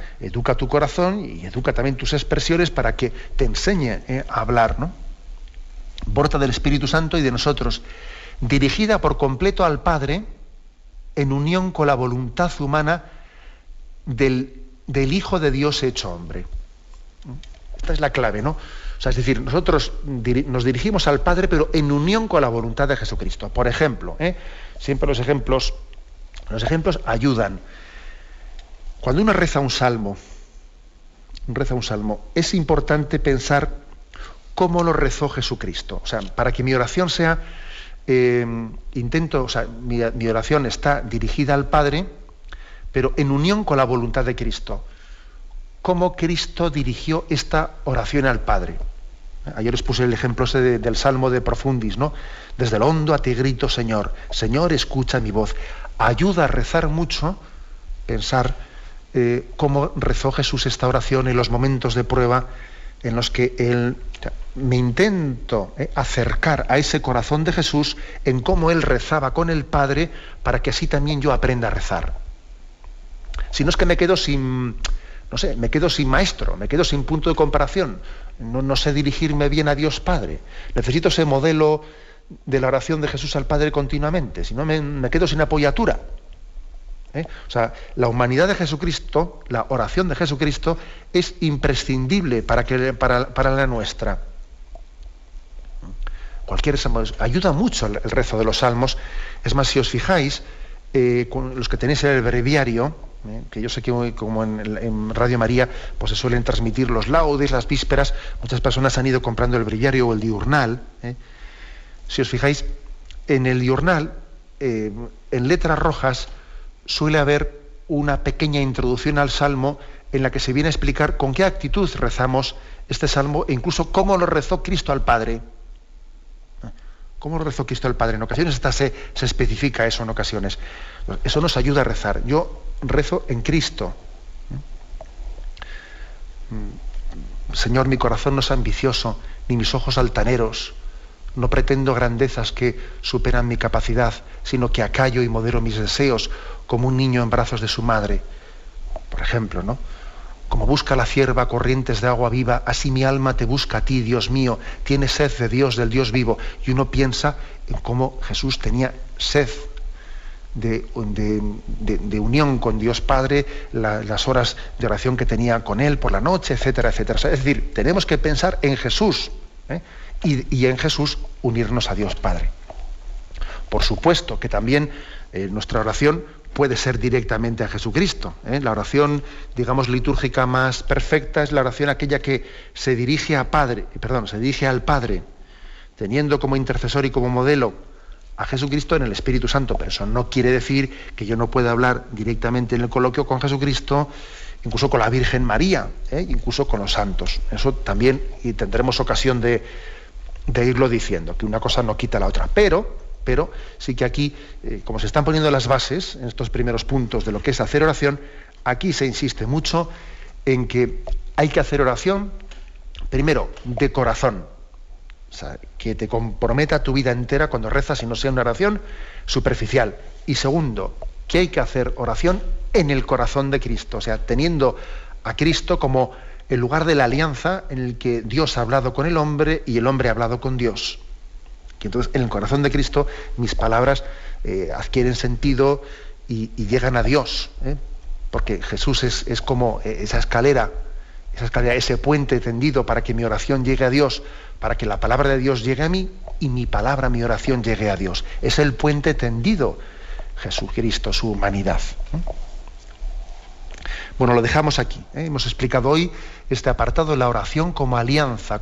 tu corazón y educa también tus expresiones para que te enseñe a hablar, ¿no? Brota del Espíritu Santo y de nosotros, dirigida por completo al Padre, en unión con la voluntad humana del Hijo de Dios hecho hombre. Esta es la clave, ¿no? O sea, es decir, nosotros nos dirigimos al Padre, pero en unión con la voluntad de Jesucristo. Por ejemplo, siempre los ejemplos ayudan. Cuando uno reza un salmo, es importante pensar cómo lo rezó Jesucristo. O sea, para que mi oración sea, mi oración está dirigida al Padre, pero en unión con la voluntad de Cristo. ¿Cómo Cristo dirigió esta oración al Padre? Ayer os puse el ejemplo ese del Salmo de Profundis, ¿no? Desde lo hondo a ti grito, Señor. Señor, escucha mi voz. Ayuda a rezar mucho, pensar cómo rezó Jesús esta oración en los momentos de prueba en los que me intento acercar a ese corazón de Jesús en cómo Él rezaba con el Padre para que así también yo aprenda a rezar. Si no es que me quedo sin maestro, me quedo sin punto de comparación. No sé dirigirme bien a Dios Padre. Necesito ese modelo de la oración de Jesús al Padre continuamente, si no me quedo sin apoyatura. O sea, la humanidad de Jesucristo, la oración de Jesucristo, es imprescindible para la nuestra. Ayuda mucho el rezo de los salmos. Es más, si os fijáis, con los que tenéis el breviario, que yo sé que como en Radio María pues se suelen transmitir los laudes, las vísperas, muchas personas han ido comprando el breviario o el diurnal. Si os fijáis, en el diurnal, en letras rojas, suele haber una pequeña introducción al Salmo en la que se viene a explicar con qué actitud rezamos este Salmo e incluso cómo lo rezó Cristo al Padre. ¿Cómo lo rezó Cristo al Padre? En ocasiones hasta se especifica eso en ocasiones. Eso nos ayuda a rezar. Yo rezo en Cristo. Señor, mi corazón no es ambicioso, ni mis ojos altaneros. No pretendo grandezas que superan mi capacidad, sino que acallo y modero mis deseos como un niño en brazos de su madre. Por ejemplo, ¿no? Como busca la cierva corrientes de agua viva, así mi alma te busca a ti, Dios mío. Tiene sed de Dios, del Dios vivo. Y uno piensa en cómo Jesús tenía sed de unión con Dios Padre, las horas de oración que tenía con Él por la noche, etcétera, etcétera. O sea, es decir, tenemos que pensar en Jesús, y en Jesús unirnos a Dios Padre. Por supuesto que también nuestra oración puede ser directamente a Jesucristo. La oración, digamos, litúrgica más perfecta es la oración aquella que se dirige al Padre, teniendo como intercesor y como modelo a Jesucristo en el Espíritu Santo. Pero eso no quiere decir que yo no pueda hablar directamente en el coloquio con Jesucristo, incluso con la Virgen María, incluso con los santos. Eso también, y tendremos ocasión de irlo diciendo, que una cosa no quita la otra. Pero sí que aquí, como se están poniendo las bases en estos primeros puntos de lo que es hacer oración, aquí se insiste mucho en que hay que hacer oración, primero, de corazón. O sea, que te comprometa tu vida entera cuando rezas y no sea una oración superficial. Y segundo, que hay que hacer oración en el corazón de Cristo, o sea, teniendo a Cristo como el lugar de la alianza en el que Dios ha hablado con el hombre y el hombre ha hablado con Dios. Que entonces en el corazón de Cristo mis palabras adquieren sentido y llegan a Dios, porque Jesús es como esa escalera, ese puente tendido para que mi oración llegue a Dios, para que la palabra de Dios llegue a mí y mi palabra, mi oración llegue a Dios. Es el puente tendido, Jesucristo, su humanidad. Bueno, lo dejamos aquí. Hemos explicado hoy este apartado, la oración como alianza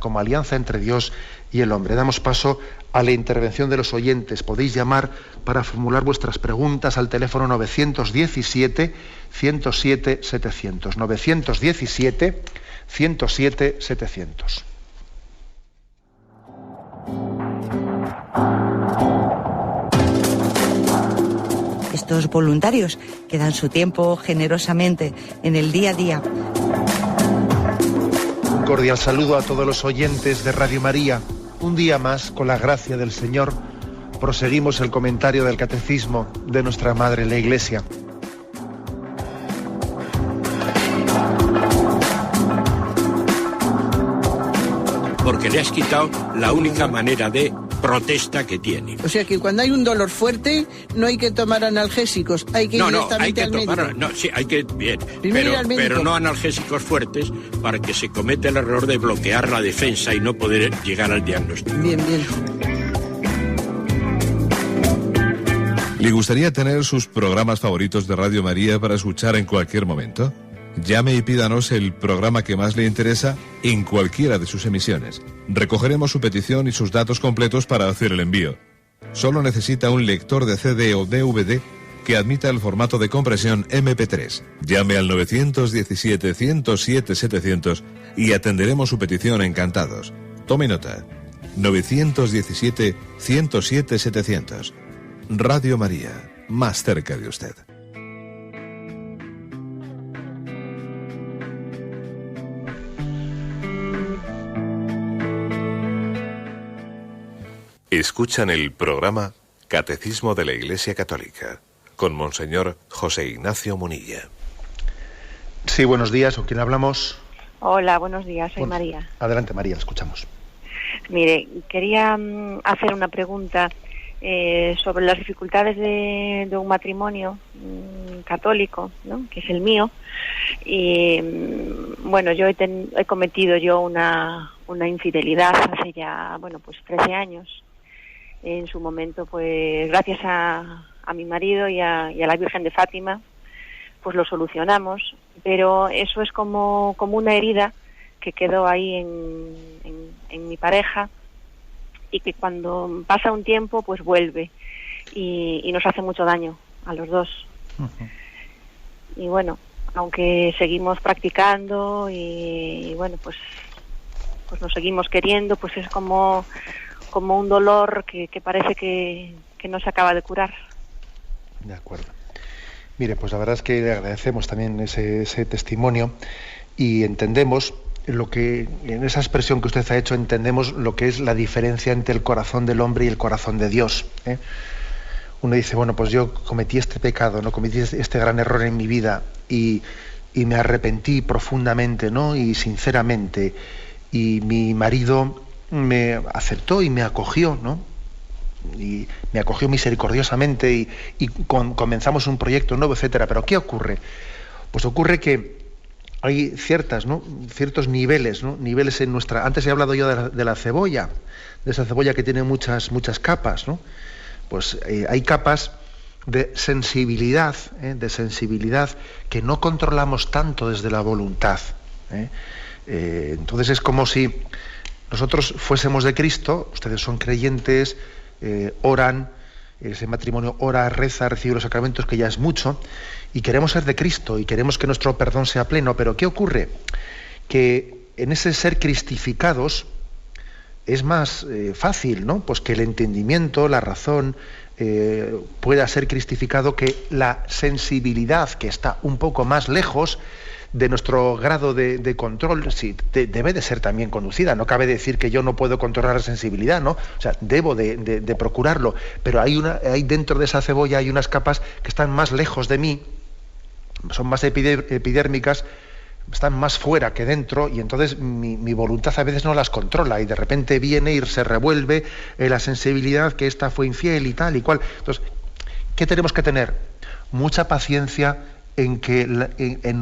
entre Dios y el hombre. Damos paso a la intervención de los oyentes. Podéis llamar para formular vuestras preguntas al teléfono 917-107-700. 917-107-700. estos voluntarios que dan su tiempo generosamente en el día a día. Un cordial saludo a todos los oyentes de Radio María. Un día más, con la gracia del Señor, proseguimos el comentario del Catecismo de nuestra Madre la Iglesia. Porque le has quitado la única manera de protesta que tiene. O sea que cuando hay un dolor fuerte no hay que tomar analgésicos, hay que ir directamente al médico. Sí, hay que, bien, Primero pero no analgésicos fuertes para que se cometa el error de bloquear la defensa y no poder llegar al diagnóstico. Bien. ¿Le gustaría tener sus programas favoritos de Radio María para escuchar en cualquier momento? Llame y pídanos el programa que más le interesa en cualquiera de sus emisiones. Recogeremos su petición y sus datos completos para hacer el envío. Solo necesita un lector de CD o DVD que admita el formato de compresión MP3. Llame al 917-107-700 y atenderemos su petición encantados. Tome nota. 917-107-700. Radio María, más cerca de usted. Escuchan el programa Catecismo de la Iglesia Católica con Monseñor José Ignacio Munilla. Sí, buenos días. ¿Con quién hablamos? Hola, buenos días. Soy María. Adelante, María, la escuchamos. Mire, quería hacer una pregunta sobre las dificultades de un matrimonio católico, ¿no?, que es el mío. Y bueno, yo he cometido una infidelidad hace ya, 13 años. En su momento, pues gracias a mi marido y a la Virgen de Fátima, pues lo solucionamos, pero eso es como una herida que quedó ahí en mi pareja, y que cuando pasa un tiempo pues vuelve y nos hace mucho daño a los dos. Uh-huh. Y bueno, aunque seguimos practicando y pues nos seguimos queriendo, pues es como un dolor que parece que no se acaba de curar. De acuerdo. Mire, pues la verdad es que le agradecemos también ese testimonio y entendemos lo que, en esa expresión que usted ha hecho, entendemos lo que es la diferencia entre el corazón del hombre y el corazón de Dios. Uno dice, pues yo cometí este pecado, no cometí este gran error en mi vida y me arrepentí profundamente, ¿no?, y sinceramente, y mi marido me aceptó y me acogió, ¿no?, y me acogió misericordiosamente y comenzamos un proyecto nuevo, etcétera. Pero ¿qué ocurre? Pues ocurre que hay ciertos niveles, ¿no?, niveles en nuestra... Antes he hablado yo de la cebolla, de esa cebolla que tiene muchas capas, ¿no? Pues hay capas de sensibilidad que no controlamos tanto desde la voluntad. Entonces es como si nosotros fuésemos de Cristo, ustedes son creyentes, oran, ese matrimonio ora, reza, recibe los sacramentos, que ya es mucho, y queremos ser de Cristo y queremos que nuestro perdón sea pleno. Pero ¿qué ocurre? Que en ese ser cristificados es más fácil, ¿no?, pues que el entendimiento, la razón pueda ser cristificado, que la sensibilidad, que está un poco más lejos de nuestro grado de control, sí, debe de ser también conducida. No cabe decir que yo no puedo controlar la sensibilidad, ¿no? O sea, debo de procurarlo, pero hay dentro de esa cebolla hay unas capas que están más lejos de mí, son más epidérmicas, están más fuera que dentro, y entonces mi voluntad a veces no las controla, y de repente viene y se revuelve la sensibilidad, que esta fue infiel y tal y cual. Entonces, ¿qué tenemos que tener? Mucha paciencia en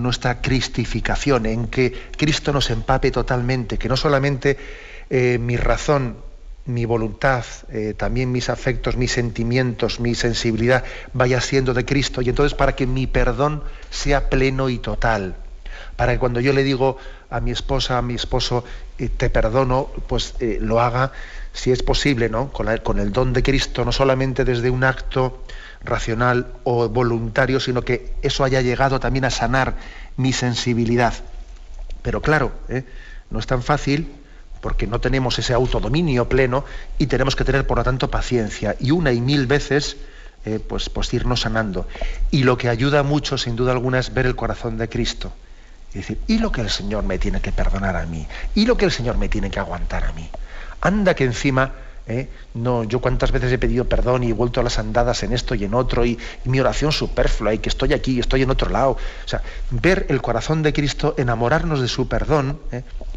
nuestra cristificación, en que Cristo nos empape totalmente, que no solamente mi razón, mi voluntad, también mis afectos, mis sentimientos, mi sensibilidad vaya siendo de Cristo, y entonces para que mi perdón sea pleno y total, para que cuando yo le digo a mi esposa, a mi esposo, te perdono, pues lo haga, si es posible, ¿no?, con el don de Cristo, no solamente desde un acto racional o voluntario, sino que eso haya llegado también a sanar mi sensibilidad. Pero claro, no es tan fácil, porque no tenemos ese autodominio pleno, y tenemos que tener, por lo tanto, paciencia. Y una y mil veces pues irnos sanando. Y lo que ayuda mucho, sin duda alguna, es ver el corazón de Cristo. Y decir, ¿y lo que el Señor me tiene que perdonar a mí? ¿Y lo que el Señor me tiene que aguantar a mí? Anda que encima, no, yo cuántas veces he pedido perdón y he vuelto a las andadas en esto y en otro, y mi oración superflua, y que estoy aquí y estoy en otro lado. O sea, ver el corazón de Cristo, enamorarnos de su perdón,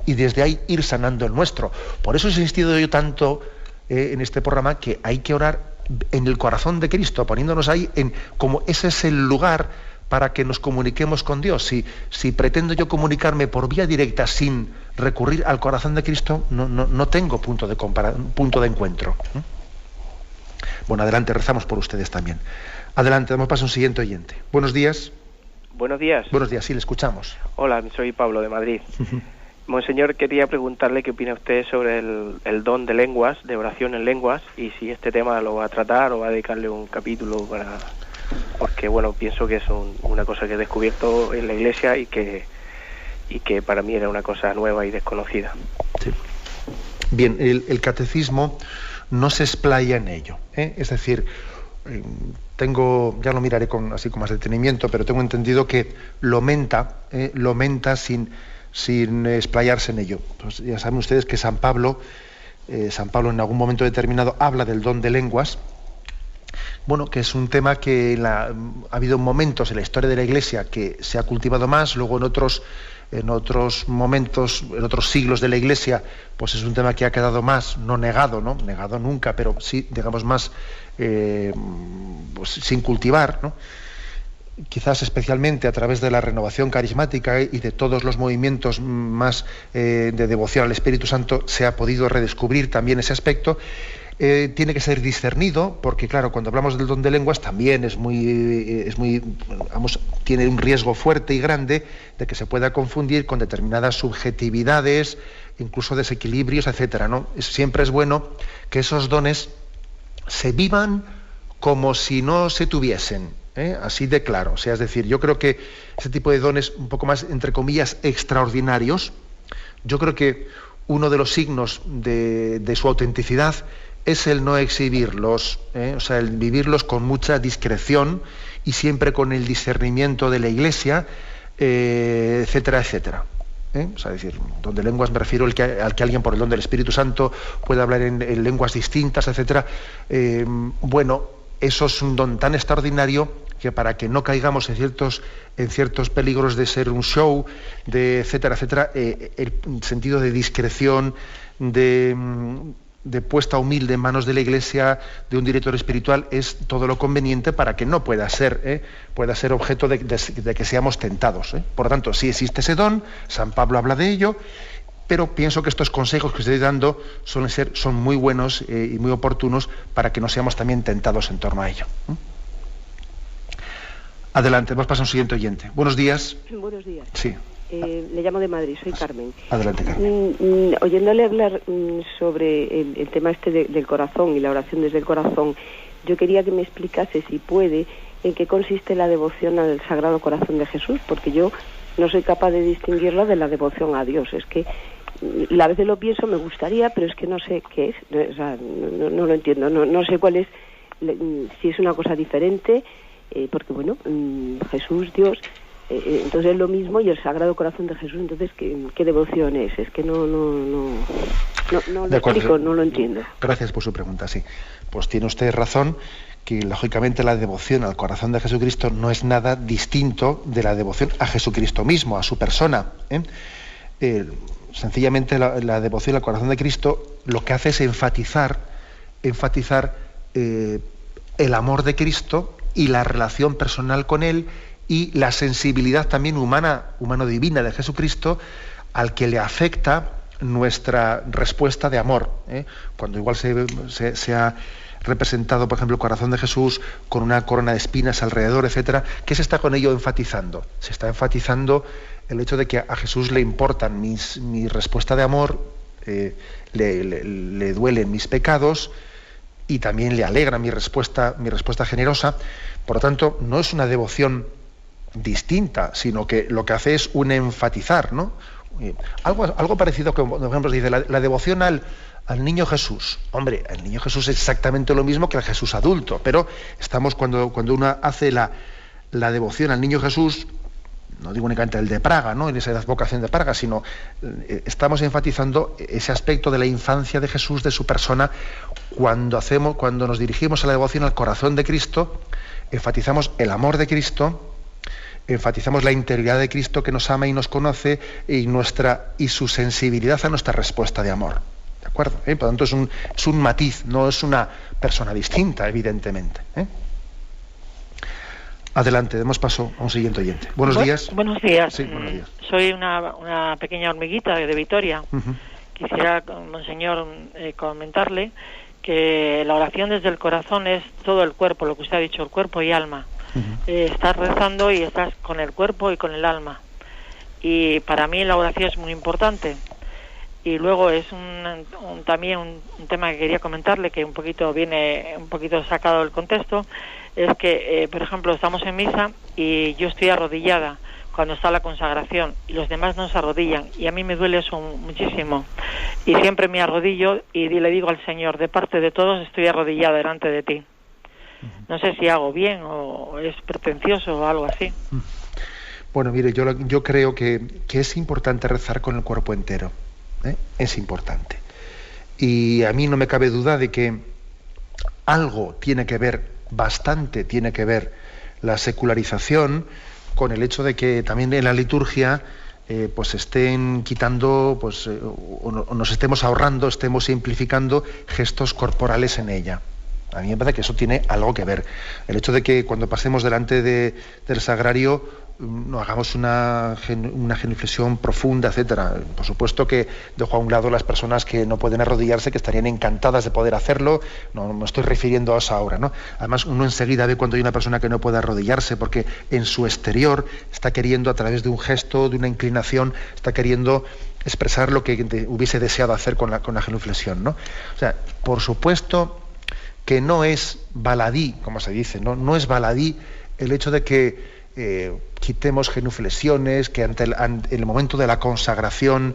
y desde ahí ir sanando el nuestro. Por eso he insistido yo tanto en este programa que hay que orar en el corazón de Cristo, poniéndonos ahí como ese es el lugar para que nos comuniquemos con Dios. Si pretendo yo comunicarme por vía directa sin recurrir al corazón de Cristo, no tengo punto de encuentro. Bueno, adelante, rezamos por ustedes también. Adelante, damos paso a un siguiente oyente. Buenos días. Buenos días. Buenos días, sí, le escuchamos. Hola, soy Pablo de Madrid. Monseñor, quería preguntarle qué opina usted sobre el don de lenguas, de oración en lenguas, y si este tema lo va a tratar o va a dedicarle un capítulo porque bueno, pienso que es una cosa que he descubierto en la Iglesia y que para mí era una cosa nueva y desconocida. Sí. Bien, el catecismo no se explaya en ello, es decir, ya lo miraré con más detenimiento, pero tengo entendido que lo menta sin explayarse en ello. Pues ya saben ustedes que San Pablo en algún momento determinado habla del don de lenguas. Bueno, que es un tema que ha habido momentos en la historia de la Iglesia que se ha cultivado más, luego en otros momentos, en otros siglos de la Iglesia, pues es un tema que ha quedado más, no negado nunca, pero sí, digamos, más pues sin cultivar, ¿no? Quizás especialmente a través de la renovación carismática y de todos los movimientos más de devoción al Espíritu Santo se ha podido redescubrir también ese aspecto. Tiene que ser discernido, porque claro, cuando hablamos del don de lenguas también tiene un riesgo fuerte y grande de que se pueda confundir con determinadas subjetividades, incluso desequilibrios, etcétera, ¿no? Siempre es bueno que esos dones se vivan como si no se tuviesen, así de claro. O sea, es decir, yo creo que ese tipo de dones un poco más, entre comillas, extraordinarios, yo creo que uno de los signos de su autenticidad es el no exhibirlos, o sea, el vivirlos con mucha discreción y siempre con el discernimiento de la Iglesia, etcétera, etcétera. O sea, es decir, don de lenguas me refiero al que alguien por el don del Espíritu Santo pueda hablar en lenguas distintas, etcétera. Bueno, eso es un don tan extraordinario que para que no caigamos en ciertos peligros de ser un show, de etcétera, etcétera, el sentido de discreción, de puesta humilde en manos de la Iglesia, de un director espiritual, es todo lo conveniente para que no pueda ser objeto de que seamos tentados. Por lo tanto, sí existe ese don, San Pablo habla de ello, pero pienso que estos consejos que estoy dando son muy buenos y muy oportunos para que no seamos también tentados en torno a ello. Adelante, vamos a pasar a un siguiente oyente. Buenos días. Buenos días. Sí. Le llamo de Madrid, soy Carmen. Adelante, Carmen. Oyéndole hablar sobre el tema del corazón y la oración desde el corazón, yo quería que me explicase, si puede, en qué consiste la devoción al Sagrado Corazón de Jesús, porque yo no soy capaz de distinguirla de la devoción a Dios. Es que a veces lo pienso, me gustaría, pero es que no sé qué es, o sea, no lo entiendo, no sé cuál es, si es una cosa diferente, porque bueno, Jesús, Dios... entonces es lo mismo, y el Sagrado Corazón de Jesús, entonces ¿qué devoción es? Es que no lo explico, no lo entiendo. Gracias por su pregunta, sí. Pues tiene usted razón, que lógicamente la devoción al corazón de Jesucristo no es nada distinto de la devoción a Jesucristo mismo, a su persona. Sencillamente la devoción al corazón de Cristo lo que hace es enfatizar el amor de Cristo y la relación personal con Él, y la sensibilidad también humano-divina de Jesucristo, al que le afecta nuestra respuesta de amor. Cuando igual se ha representado, por ejemplo, el corazón de Jesús con una corona de espinas alrededor, etcétera, ¿qué se está con ello enfatizando? Se está enfatizando el hecho de que a Jesús le importan mi respuesta de amor, le duelen mis pecados, y también le alegra mi respuesta generosa. Por lo tanto, no es una devoción distinta, sino que lo que hace es un enfatizar, ¿no? Algo parecido, que por ejemplo dice la devoción al niño Jesús. Hombre, el niño Jesús es exactamente lo mismo que el Jesús adulto, pero estamos cuando uno hace la devoción al niño Jesús, no digo únicamente el de Praga, ¿no?, en esa vocación de Praga, sino estamos enfatizando ese aspecto de la infancia de Jesús, de su persona. Cuando nos dirigimos a la devoción al corazón de Cristo, enfatizamos el amor de Cristo, enfatizamos la integridad de Cristo, que nos ama y nos conoce, y su sensibilidad a nuestra respuesta de amor. ¿De acuerdo? Por lo tanto, es un matiz, no es una persona distinta, evidentemente. Adelante, demos paso a un siguiente oyente. Buenos días. Buenos días. Sí, buenos días. Soy una pequeña hormiguita de Vitoria. Uh-huh. Quisiera, monseñor, comentarle que la oración desde el corazón es todo el cuerpo, lo que usted ha dicho, el cuerpo y alma. Uh-huh. Estás rezando y estás con el cuerpo y con el alma. Y para mí la oración es muy importante. Y luego es también un tema que quería comentarle, que viene un poquito sacado del contexto, es que, por ejemplo, estamos en misa y yo estoy arrodillada cuando está la consagración y los demás no se arrodillan, y a mí me duele eso muchísimo, y siempre me arrodillo y le digo al Señor: de parte de todos estoy arrodillada delante de ti. No sé si hago bien o es pretencioso o algo así. Bueno, mire, yo creo que es importante rezar con el cuerpo entero. Es importante, y a mí no me cabe duda de que bastante tiene que ver la secularización con el hecho de que también en la liturgia pues estén quitando, pues, o nos estemos ahorrando, estemos simplificando gestos corporales en ella. A mí me parece que eso tiene algo que ver. El hecho de que cuando pasemos delante del sagrario no hagamos una genuflexión profunda, etcétera. Por supuesto que dejo a un lado las personas que no pueden arrodillarse, que estarían encantadas de poder hacerlo. No me estoy refiriendo a eso ahora, ¿no? Además, uno enseguida ve cuando hay una persona que no puede arrodillarse, porque en su exterior está queriendo, a través de un gesto, de una inclinación, está queriendo expresar lo que hubiese deseado hacer con la genuflexión, ¿no? O sea, por supuesto que no es baladí, como se dice, no es baladí el hecho de que quitemos genuflexiones, que en el momento de la consagración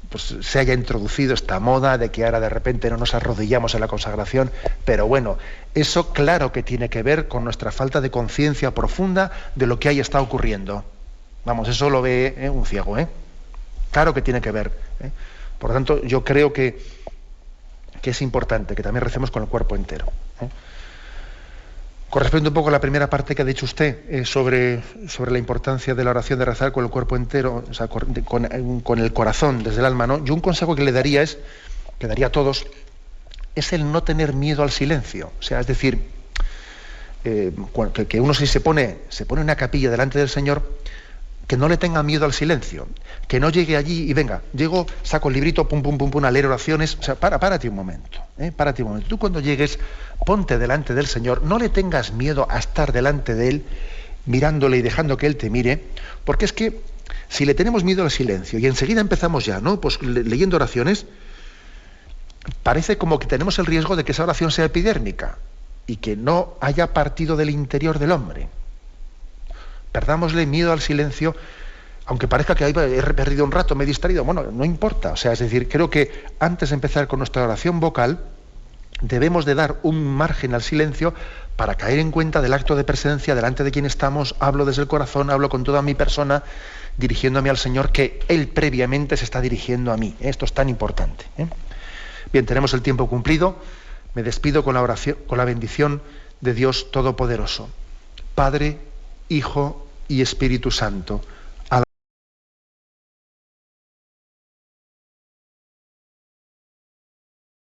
pues se haya introducido esta moda de que ahora de repente no nos arrodillamos en la consagración. Pero bueno, eso claro que tiene que ver con nuestra falta de conciencia profunda de lo que ahí está ocurriendo. Vamos, eso lo ve un ciego, claro que tiene que ver. Por lo tanto, yo creo que es importante que también recemos con el cuerpo entero. Con respecto un poco a la primera parte que ha dicho usted sobre la importancia de la oración, de rezar con el cuerpo entero, o sea, con el corazón, desde el alma, ¿no? Yo un consejo que le daría a todos, es el no tener miedo al silencio. O sea, es decir, que uno si se pone en una capilla delante del Señor, que no le tenga miedo al silencio, que no llegue allí y venga, llego, saco el librito, pum, pum, pum, pum, a leer oraciones. O sea, párate un momento, párate un momento. Tú cuando llegues, ponte delante del Señor, no le tengas miedo a estar delante de Él, mirándole y dejando que Él te mire, porque es que si le tenemos miedo al silencio y enseguida empezamos ya, ¿no?, pues leyendo oraciones, parece como que tenemos el riesgo de que esa oración sea epidérmica y que no haya partido del interior del hombre. Perdámosle miedo al silencio, aunque parezca que he perdido un rato, me he distraído. Bueno, no importa. O sea, es decir, creo que antes de empezar con nuestra oración vocal, debemos de dar un margen al silencio para caer en cuenta del acto de presencia delante de quien estamos. Hablo desde el corazón, hablo con toda mi persona, dirigiéndome al Señor, que Él previamente se está dirigiendo a mí. Esto es tan importante. Bien, tenemos el tiempo cumplido. Me despido con la oración, con la bendición de Dios Todopoderoso. Padre, Hijo y Espíritu Santo.